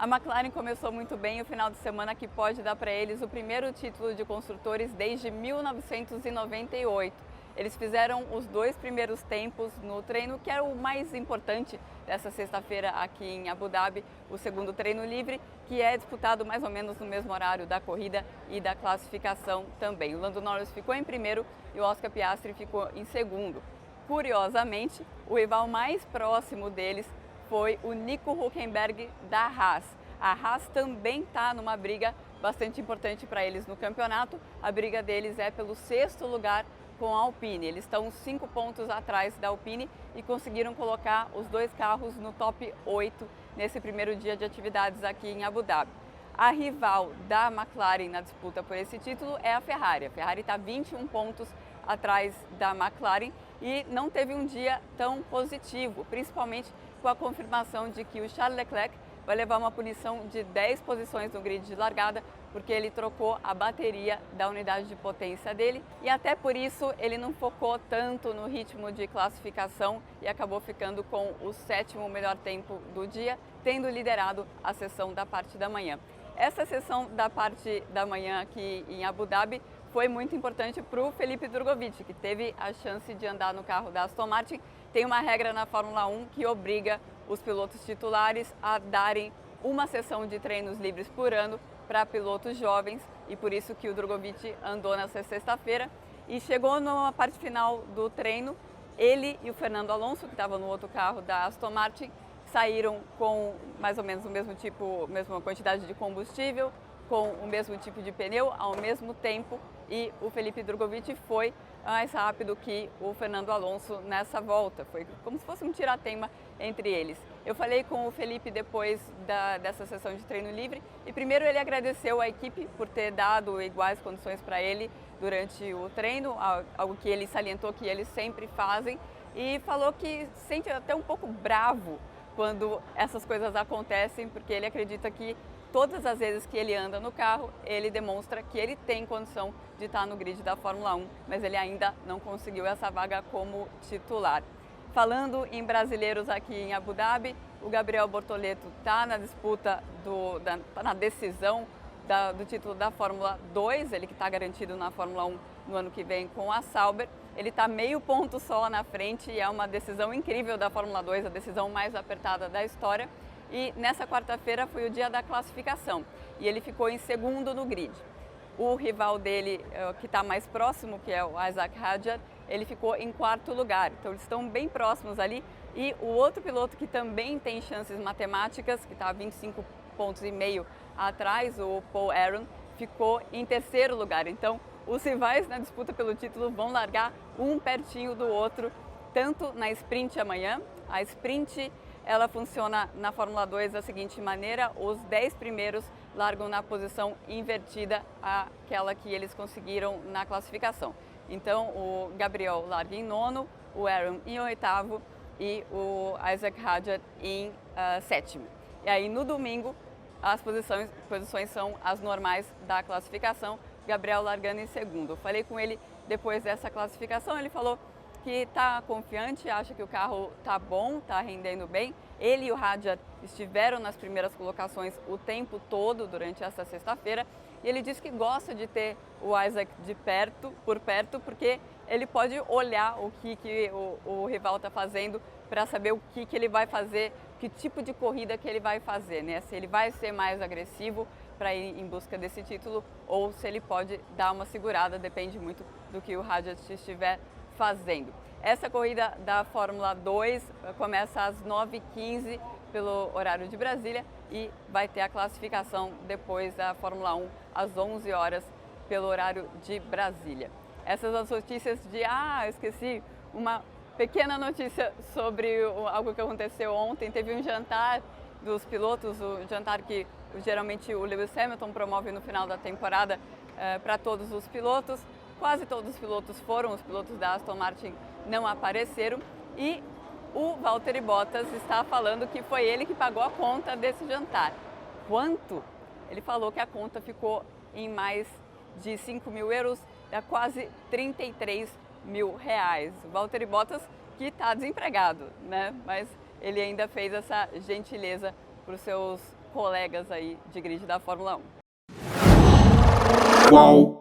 A McLaren começou muito bem o final de semana, que pode dar para eles o primeiro título de construtores desde 1998. Eles fizeram os 2 primeiros tempos no treino, que era o mais importante dessa sexta-feira aqui em Abu Dhabi, o segundo treino livre, que é disputado mais ou menos no mesmo horário da corrida e da classificação também. O Lando Norris ficou em primeiro e o Oscar Piastri ficou em segundo. Curiosamente, o rival mais próximo deles foi o Nico Hülkenberg da Haas. A Haas também está numa briga bastante importante para eles no campeonato. A briga deles é pelo 6º lugar com a Alpine. Eles estão 5 pontos atrás da Alpine e conseguiram colocar os 2 carros no top 8 nesse primeiro dia de atividades aqui em Abu Dhabi. A rival da McLaren na disputa por esse título é a Ferrari. A Ferrari está 21 pontos atrás da McLaren e não teve um dia tão positivo, principalmente com a confirmação de que o Charles Leclerc vai levar uma punição de 10 posições no grid de largada, porque ele trocou a bateria da unidade de potência dele e até por isso ele não focou tanto no ritmo de classificação e acabou ficando com o 7º melhor tempo do dia, tendo liderado a sessão da parte da manhã. Essa sessão da parte da manhã aqui em Abu Dhabi foi muito importante para o Felipe Drugovich, que teve a chance de andar no carro da Aston Martin. Tem uma regra na Fórmula 1 que obriga os pilotos titulares a darem uma sessão de treinos livres por ano para pilotos jovens e por isso que o Drugovich andou nessa sexta-feira e chegou na parte final do treino. Ele e o Fernando Alonso, que estava no outro carro da Aston Martin, saíram com mais ou menos o mesma quantidade de combustível, com o mesmo tipo de pneu ao mesmo tempo e o Felipe Drugovich foi mais rápido que o Fernando Alonso nessa volta. Foi como se fosse um tiratema entre eles. Eu falei com o Felipe depois dessa sessão de treino livre e primeiro ele agradeceu a equipe por ter dado iguais condições para ele durante o treino, algo que ele salientou que eles sempre fazem, e falou que sente até um pouco bravo quando essas coisas acontecem, porque ele acredita que todas as vezes que ele anda no carro, ele demonstra que ele tem condição de estar no grid da Fórmula 1, mas ele ainda não conseguiu essa vaga como titular. Falando em brasileiros aqui em Abu Dhabi, o Gabriel Bortoleto está na disputa, tá na decisão do título da Fórmula 2, ele que está garantido na Fórmula 1 no ano que vem com a Sauber. Ele está meio ponto só na frente e é uma decisão incrível da Fórmula 2, a decisão mais apertada da história. E nessa quarta-feira foi o dia da classificação e ele ficou em segundo no grid. O rival dele, que está mais próximo, que é o Isaac Hadjar, ele ficou em 4º lugar. Então eles estão bem próximos ali. E o outro piloto que também tem chances matemáticas, que está 25,5 pontos atrás, o Paul Aron, ficou em 3º lugar. Então os rivais na disputa pelo título vão largar um pertinho do outro, tanto na sprint amanhã. A sprint ela funciona na Fórmula 2 da seguinte maneira: os 10 primeiros largam na posição invertida àquela que eles conseguiram na classificação. Então o Gabriel larga em 9º, o Aaron em 8º e o Isaac Hadjar em 7º. E aí no domingo as posições são as normais da classificação, Gabriel largando em 2º. Eu falei com ele depois dessa classificação, ele falou que está confiante, acha que o carro está bom, está rendendo bem. Ele e o Hadjar estiveram nas primeiras colocações o tempo todo durante essa sexta-feira e ele disse que gosta de ter o Isaac por perto, porque ele pode olhar o que o rival está fazendo para saber o que ele vai fazer, que tipo de corrida que ele vai fazer, né? Se ele vai ser mais agressivo para ir em busca desse título ou se ele pode dar uma segurada, depende muito do que o Hadjar estiver fazendo. Essa corrida da Fórmula 2 começa às 9h15 pelo horário de Brasília e vai ter a classificação depois da Fórmula 1 às 11 horas pelo horário de Brasília. Essas as notícias de... esqueci uma pequena notícia sobre algo que aconteceu ontem. Teve um jantar dos pilotos, o jantar que geralmente o Lewis Hamilton promove no final da temporada para todos os pilotos. Quase todos os pilotos foram, os pilotos da Aston Martin não apareceram e o Valtteri Bottas está falando que foi ele que pagou a conta desse jantar. Quanto? Ele falou que a conta ficou em mais de 5 mil euros, é quase 33 mil reais. O Valtteri Bottas que está desempregado, né? Mas ele ainda fez essa gentileza para os seus colegas aí de grid da Fórmula 1. Uau!